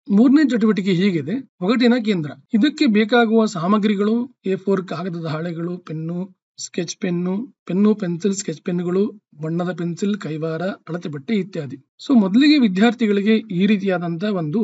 ಮೂರನೇ ಚಟುವಟಿಕೆ ಹೀಗಿದೆ: ಒಗಟಿನ ಕೇಂದ್ರ. ಇದಕ್ಕೆ ಬೇಕಾಗುವ ಸಾಮಗ್ರಿಗಳು A4 ಕಾಗದದ ಹಾಳೆಗಳು, pen, sketch pen, pencil, sketch ಪೆನ್ನುಗಳು, ಬಣ್ಣದ ಪೆನ್ಸಿಲ್, ಕೈವಾರ, ಅಳತೆ ಬಟ್ಟೆ ಇತ್ಯಾದಿ. ಸೊ ಮೊದಲಿಗೆ ವಿದ್ಯಾರ್ಥಿಗಳಿಗೆ ಈ ರೀತಿಯಾದಂತಹ ಒಂದು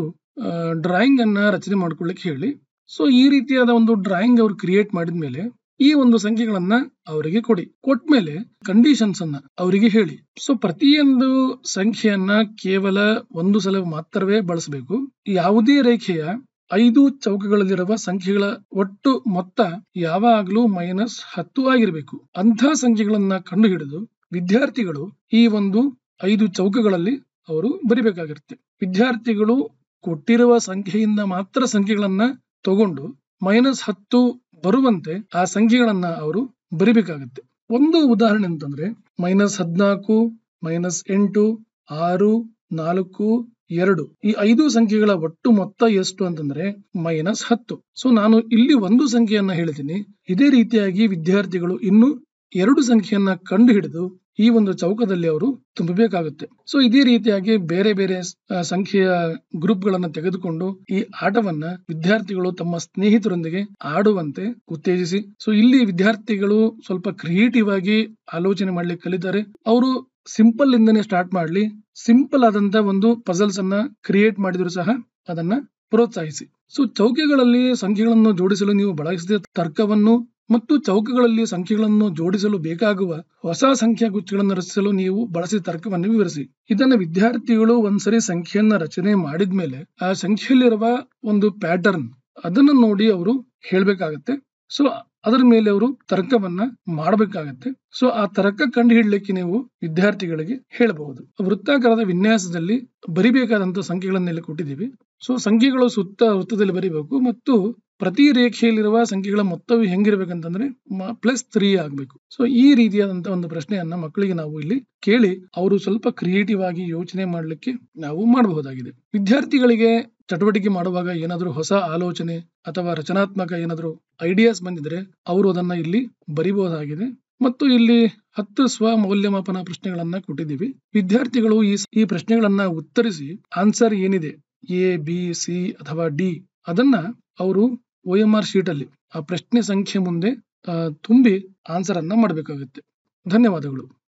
ಡ್ರಾಯಿಂಗ್ ಅನ್ನ ರಚನೆ ಮಾಡ್ಕೊಳ್ಳಿಕ್ಕೆ ಹೇಳಿ. ಸೊ ಈ ರೀತಿಯಾದ ಒಂದು ಡ್ರಾಯಿಂಗ್ ಅವ್ರು ಕ್ರಿಯೇಟ್ ಮಾಡಿದ್ಮೇಲೆ ಈ ಒಂದು ಸಂಖ್ಯೆಗಳನ್ನ ಅವರಿಗೆ ಕೊಡಿ. ಕೊಟ್ಮೇಲೆ ಕಂಡೀಷನ್ಸ್ ಅನ್ನ ಅವರಿಗೆ ಹೇಳಿ. ಸೊ ಪ್ರತಿಯೊಂದು ಸಂಖ್ಯೆಯನ್ನ ಕೇವಲ ಒಂದು ಸಲ ಮಾತ್ರವೇ ಬಳಸಬೇಕು. ಯಾವುದೇ ರೇಖೆಯ 5 ಚೌಕಗಳಲ್ಲಿರುವ ಸಂಖ್ಯೆಗಳ ಒಟ್ಟು ಮೊತ್ತ ಯಾವಾಗಲೂ -10 ಆಗಿರಬೇಕು. ಅಂಥ ಸಂಖ್ಯೆಗಳನ್ನ ಕಂಡುಹಿಡಿದು ವಿದ್ಯಾರ್ಥಿಗಳು ಈ ಒಂದು 5 ಚೌಕಗಳಲ್ಲಿ ಅವರು ಬರಿಬೇಕಾಗಿರುತ್ತೆ. ವಿದ್ಯಾರ್ಥಿಗಳು ಕೊಟ್ಟಿರುವ ಸಂಖ್ಯೆಯಿಂದ ಮಾತ್ರ ಸಂಖ್ಯೆಗಳನ್ನ ತಗೊಂಡು -10 ಬರುವಂತೆ ಆ ಸಂಖ್ಯೆಗಳನ್ನ ಅವರು ಬರಿಬೇಕಾಗುತ್ತೆ. ಒಂದು ಉದಾಹರಣೆ ಅಂತಂದ್ರೆ -14, -8, 6, 4, 2 ಈ 5 ಸಂಖ್ಯೆಗಳ ಒಟ್ಟು ಮೊತ್ತ ಎಷ್ಟು ಅಂತಂದ್ರೆ -10. ಸೊ ನಾನು ಇಲ್ಲಿ ಒಂದು ಸಂಖ್ಯೆಯನ್ನ ಹೇಳ್ತೀನಿ. ಇದೇ ರೀತಿಯಾಗಿ ವಿದ್ಯಾರ್ಥಿಗಳು ಇನ್ನು 2 ಸಂಖ್ಯೆಯನ್ನ ಕಂಡು ಹಿಡಿದು ಈ ಒಂದು ಚೌಕದಲ್ಲಿ ಅವರು ತುಂಬಬೇಕಾಗುತ್ತೆ. ಸೊ ಇದೇ ರೀತಿಯಾಗಿ ಬೇರೆ ಬೇರೆ ಸಂಖ್ಯೆಯ ಗ್ರೂಪ್ ಗಳನ್ನ ತೆಗೆದುಕೊಂಡು ಈ ಆಟವನ್ನ ವಿದ್ಯಾರ್ಥಿಗಳು ತಮ್ಮ ಸ್ನೇಹಿತರೊಂದಿಗೆ ಆಡುವಂತೆ ಉತ್ತೇಜಿಸಿ. ಸೊ ಇಲ್ಲಿ ವಿದ್ಯಾರ್ಥಿಗಳು ಸ್ವಲ್ಪ ಕ್ರಿಯೇಟಿವ್ ಆಗಿ ಆಲೋಚನೆ ಮಾಡ್ಲಿಕ್ಕೆ ಕಲಿತಾರೆ. ಅವರು ಸಿಂಪಲ್ ಇಂದನೇ ಸ್ಟಾರ್ಟ್ ಮಾಡ್ಲಿ. ಸಿಂಪಲ್ ಆದಂತ ಒಂದು ಪಜಲ್ಸ್ ಅನ್ನ ಕ್ರಿಯೇಟ್ ಮಾಡಿದ್ರು ಸಹ ಅದನ್ನ ಪ್ರೋತ್ಸಾಹಿಸಿ. ಸೊ ಚೌಕಗಳಲ್ಲಿ ಸಂಖ್ಯೆಗಳನ್ನು ಜೋಡಿಸಲು ನೀವು ಬಳಸಿದ ತರ್ಕವನ್ನು ಮತ್ತು ಚೌಕಗಳಲ್ಲಿ ಸಂಖ್ಯೆಗಳನ್ನು ಜೋಡಿಸಲು ಬೇಕಾಗುವ ಹೊಸ ಸಂಖ್ಯಾ ಗುಚ್ಛಗಳನ್ನು ರಚಿಸಲು ನೀವು ಬಳಸಿದ ತರ್ಕವನ್ನು ವಿವರಿಸಿ. ಇದನ್ನ ವಿದ್ಯಾರ್ಥಿಗಳು ಒಂದ್ಸರಿ ಸಂಖ್ಯೆಯನ್ನ ರಚನೆ ಮಾಡಿದ್ಮೇಲೆ ಆ ಸಂಖ್ಯೆಯಲ್ಲಿರುವ ಒಂದು ಪ್ಯಾಟರ್ನ್ ಅದನ್ನ ನೋಡಿ ಅವರು ಹೇಳ್ಬೇಕಾಗತ್ತೆ. ಸೊ ಅದರ ಮೇಲೆ ಅವರು ತರ್ಕವನ್ನ ಮಾಡಬೇಕಾಗತ್ತೆ. ಸೊ ಆ ತರ್ಕ ಕಂಡು ಹಿಡ್ಲಿಕ್ಕೆ ನೀವು ವಿದ್ಯಾರ್ಥಿಗಳಿಗೆ ಹೇಳಬಹುದು. ವೃತ್ತಾಕಾರದ ವಿನ್ಯಾಸದಲ್ಲಿ ಬರಿಬೇಕಾದಂತ ಸಂಖ್ಯೆಗಳನ್ನೆಲ್ಲ ಕೊಟ್ಟಿದ್ದೀವಿ. ಸೊ ಸಂಖ್ಯೆಗಳು ವೃತ್ತದಲ್ಲಿ ಬರಿಬೇಕು ಮತ್ತು ಪ್ರತಿ ರೇಖೆಯಲ್ಲಿರುವ ಸಂಖ್ಯೆಗಳ ಮೊತ್ತವು ಹೆಂಗಿರ್ಬೇಕಂತಂದ್ರೆ +3 ಆಗ್ಬೇಕು. ಸೊ ಈ ರೀತಿಯಾದಂತ ಒಂದು ಪ್ರಶ್ನೆಯನ್ನ ಮಕ್ಕಳಿಗೆ ನಾವು ಇಲ್ಲಿ ಕೇಳಿ ಅವರು ಸ್ವಲ್ಪ ಕ್ರಿಯೇಟಿವ್ ಆಗಿ ಯೋಚನೆ ಮಾಡ್ಲಿಕ್ಕೆ ನಾವು ಮಾಡಬಹುದಾಗಿದೆ. ವಿದ್ಯಾರ್ಥಿಗಳಿಗೆ ಚಟುವಟಿಕೆ ಮಾಡುವಾಗ ಏನಾದರೂ ಹೊಸ ಆಲೋಚನೆ ಅಥವಾ ರಚನಾತ್ಮಕ ಏನಾದರೂ ಐಡಿಯಾಸ್ ಬಂದಿದ್ರೆ ಅವರು ಅದನ್ನ ಇಲ್ಲಿ ಬರಿಬಹುದಾಗಿದೆ. ಮತ್ತು ಇಲ್ಲಿ 10 ಸ್ವ ಮೌಲ್ಯಮಾಪನ ಪ್ರಶ್ನೆಗಳನ್ನ ಕೊಟ್ಟಿದ್ದೀವಿ. ವಿದ್ಯಾರ್ಥಿಗಳು ಈ ಪ್ರಶ್ನೆಗಳನ್ನ ಉತ್ತರಿಸಿ ಆನ್ಸರ್ ಏನಿದೆ A, B, C ಅಥವಾ D ಅದನ್ನ ಅವರು OMR ಶೀಟ್ ಅಲ್ಲಿ ಆ ಪ್ರಶ್ನೆ ಸಂಖ್ಯೆ ಮುಂದೆ ತುಂಬಿ ಆನ್ಸರ್ ಅನ್ನ ಮಾಡಬೇಕಾಗುತ್ತೆ. ಧನ್ಯವಾದಗಳು.